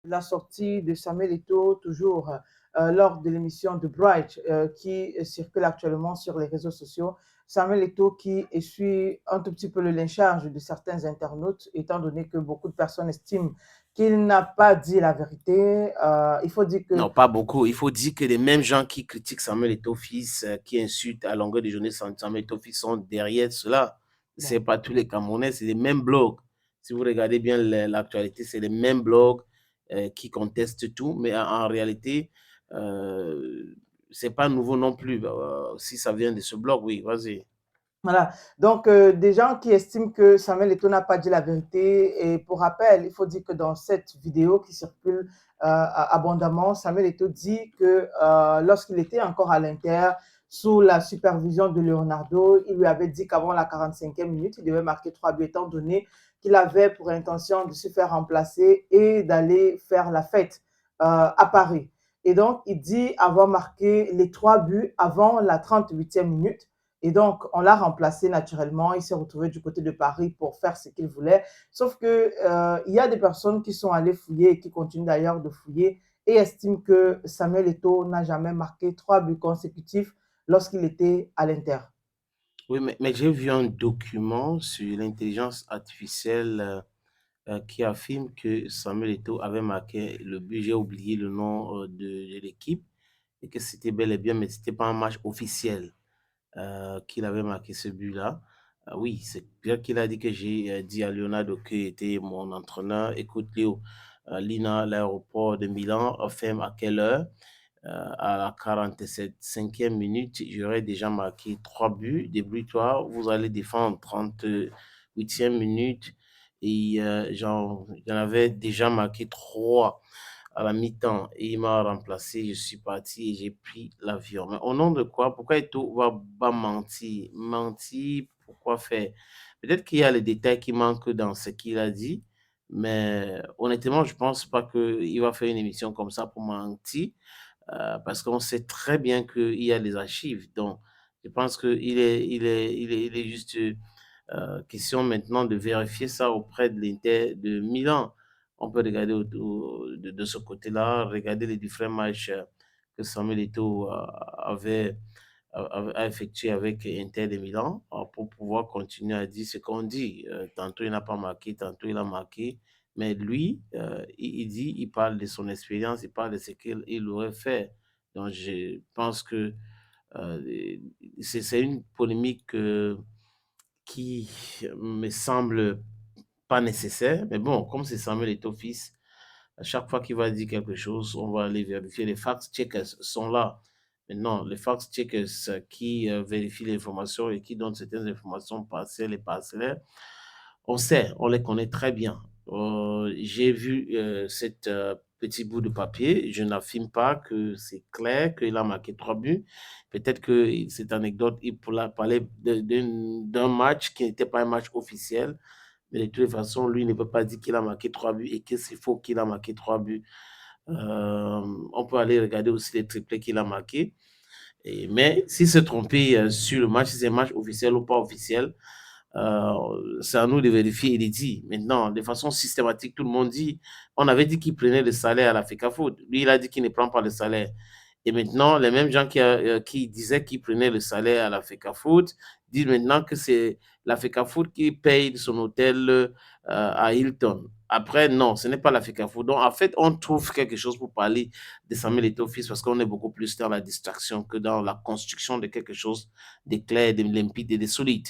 la sortie de Samuel Eto'o, toujours lors de l'émission de Bright qui circule actuellement sur les réseaux sociaux. Samuel Eto'o qui essuie un tout petit peu le lynchage de certains internautes, étant donné que beaucoup de personnes estiment qu'il n'a pas dit la vérité. Il faut dire que Non, pas beaucoup. Il faut dire que les mêmes gens qui critiquent Samuel Eto'o fils, qui insultent à longueur de journée Samuel Eto'o fils sont derrière cela. bon, C'est pas tous les Camerounais, c'est les mêmes blogs. Si vous regardez bien l'actualité, c'est les mêmes blogs qui contestent tout, mais en réalité, c'est pas nouveau non plus. Si ça vient de ce blog, oui, vas-y. voilà. Donc, des gens qui estiment que Samuel Eto'o n'a pas dit la vérité. Et pour rappel, il faut dire que dans cette vidéo qui circule abondamment, Samuel Eto'o dit que lorsqu'il était encore à l'Inter, sous la supervision de Leonardo, il lui avait dit qu'avant la 45e minute, il devait marquer 3 buts, étant donné qu'il avait pour intention de se faire remplacer et d'aller faire la fête à Paris. Et donc, il dit avoir marqué les 3 buts avant la 38e minute. Et donc, on l'a remplacé naturellement. Il s'est retrouvé du côté de Paris pour faire ce qu'il voulait. Sauf que il y a des personnes qui sont allées fouiller et qui continuent d'ailleurs de fouiller et estiment que Samuel Eto'o n'a jamais marqué 3 buts consécutifs lorsqu'il était à l'Inter. Oui, mais j'ai vu un document sur l'intelligence artificielle qui affirme que Samuel Eto'o avait marqué le but. J'ai oublié le nom de l'équipe et que c'était bel et bien, mais c'était pas un match officiel qu'il avait marqué ce but-là. Oui, c'est bien qu'il a dit que j'ai dit à Leonardo qui était mon entraîneur, écoute Léo, Lina, l'aéroport de Milan, ferme à quelle heure? À la 45e minute, j'aurais déjà marqué 3 buts. Débrouille-toi, vous allez défendre 38e minute. Et j'en avais déjà marqué 3 à la mi-temps. Et il m'a remplacé, je suis parti et j'ai pris l'avion. Mais au nom de quoi? Pourquoi Eto'o va pas mentir? Mentir, pourquoi faire? Peut-être qu'il y a les détails qui manquent dans ce qu'il a dit. Mais honnêtement, je pense pas qu'il va faire une émission comme ça pour mentir parce qu'on sait très bien qu'il y a les archives. Donc, je pense qu'il est juste question maintenant de vérifier ça auprès de l'Inter de Milan. On peut regarder de ce côté-là, regarder les différents matchs que Samuel Eto'o a effectué avec Inter de Milan pour pouvoir continuer à dire ce qu'on dit. Tantôt il n'a pas marqué, tantôt il a marqué. Mais lui, il dit, il parle de son expérience, il parle de ce qu'il aurait fait. Donc je pense que euh, c'est une polémique qui me semble pas nécessaire. Mais bon, comme c'est Samuel Eto'o fils, à chaque fois qu'il va dire quelque chose, on va aller vérifier. Les fact-checkers sont là. Maintenant, les fact-checkers qui vérifient l'information et qui donnent certaines informations partielles et parcellaires, on sait, on les connaît très bien. J'ai vu cette petit bout de papier. Je n'affirme pas que c'est clair qu'il a marqué 3 buts. Peut-être que cette anecdote, il pourra parler d'un match qui n'était pas un match officiel. Mais de toute façon, lui ne peut pas dire qu'il a marqué 3 buts et que c'est faux qu'il a marqué 3 buts. On peut aller regarder aussi les triplés qu'il a marqués. Mais s'il s'est trompé sur le match, si c'est un match officiel ou pas officiel, c'est à nous de vérifier et de dire. Maintenant, de façon systématique, tout le monde dit, on avait dit qu'il prenait le salaire à la FECAFOOT. Lui, il a dit qu'il ne prend pas le salaire. Et maintenant, les mêmes gens qui disaient qu'ils prenaient le salaire à la FECAFOOT disent maintenant que c'est la FECAFOOT qui paye son hôtel à Hilton. Après, non, ce n'est pas la FECAFOOT. Donc, en fait, on trouve quelque chose pour parler de Samuel Eto'o fils parce qu'on est beaucoup plus dans la distraction que dans la construction de quelque chose de clair, de limpide et de solide.